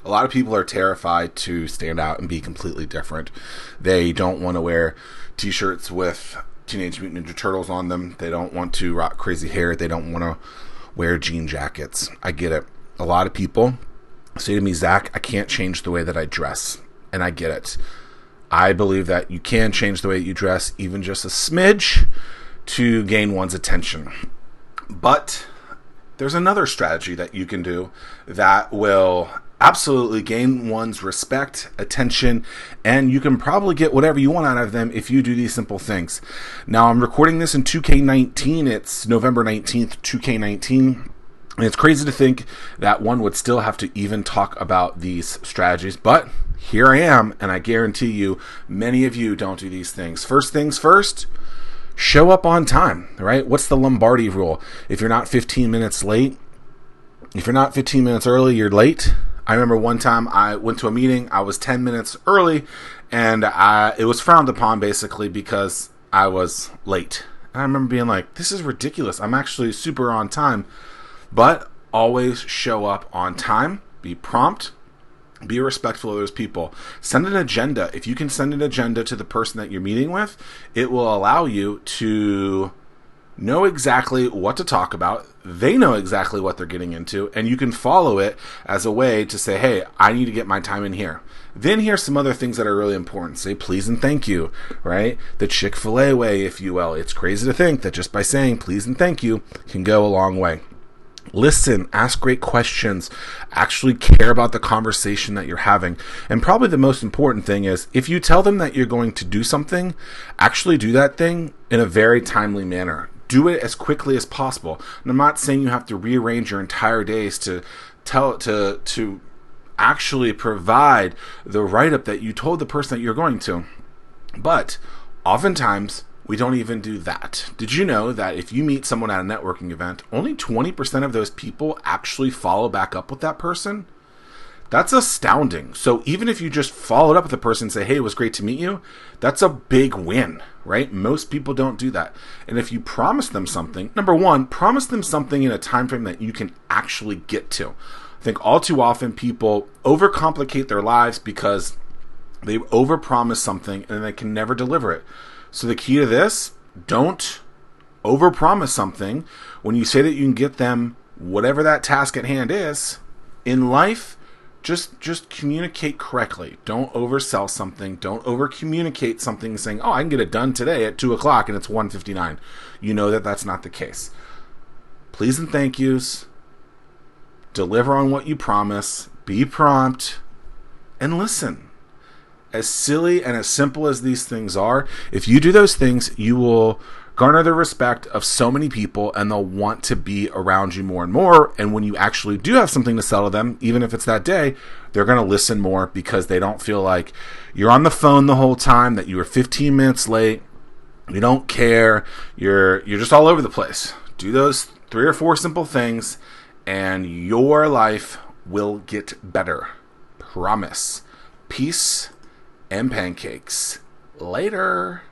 A lot of people are terrified to stand out and be completely different. They don't want to wear t-shirts with Teenage Mutant Ninja Turtles on them. They don't want to rock crazy hair. They don't want to wear jean jackets. I get it. A lot of people say to me, Zach, I can't change the way that I dress. And I get it. I believe that you can change the way you dress, even just a smidge, to gain one's attention. But there's another strategy that you can do that will absolutely gain one's respect, attention, and you can probably get whatever you want out of them if you do these simple things. Now, I'm recording this in 2K19. It's November 19th, 2K19. And it's crazy to think that one would still have to even talk about these strategies, but here I am, and I guarantee you, many of you don't do these things. First things first, show up on time, right? What's the Lombardi rule? If you're not 15 minutes late, if you're not 15 minutes early, you're late. I remember one time I went to a meeting, I was 10 minutes early, and it was frowned upon basically because I was late. And I remember being like, this is ridiculous. I'm actually super on time. But always show up on time, be prompt, be respectful of those people. Send an agenda. If you can send an agenda to the person that you're meeting with, it will allow you to know exactly what to talk about. They know exactly what they're getting into, and you can follow it as a way to say, hey, I need to get my time in here. Then here's some other things that are really important. Say please and thank you, right? The Chick-fil-A way, if you will. It's crazy to think that just by saying please and thank you can go a long way. Listen, ask great questions, actually care about the conversation that you're having. And probably the most important thing is if you tell them that you're going to do something, actually do that thing in a very timely manner. Do it as quickly as possible. And I'm not saying you have to rearrange your entire days to actually provide the write-up that you told the person that you're going to. But oftentimes, we don't even do that. Did you know that if you meet someone at a networking event, only 20% of those people actually follow back up with that person? That's astounding. So even if you just followed up with the person and say, hey, it was great to meet you, that's a big win, right? Most people don't do that. And if you promise them something, number one, promise them something in a time frame that you can actually get to. I think all too often people overcomplicate their lives because they overpromise something and they can never deliver it. So the key to this, don't overpromise something. When you say that you can get them whatever that task at hand is, in life, just communicate correctly. Don't oversell something. Don't overcommunicate something saying, oh, I can get it done today at 2 o'clock and it's 1:59. You know that that's not the case. Please and thank yous. Deliver on what you promise. Be prompt. And listen. As silly and as simple as these things are, if you do those things, you will garner the respect of so many people and they'll want to be around you more and more. And when you actually do have something to sell to them, even if it's that day, they're going to listen more because they don't feel like you're on the phone the whole time, that you were 15 minutes late, you don't care, you're just all over the place. Do those 3 or 4 simple things and your life will get better. Promise. Peace and pancakes. Later.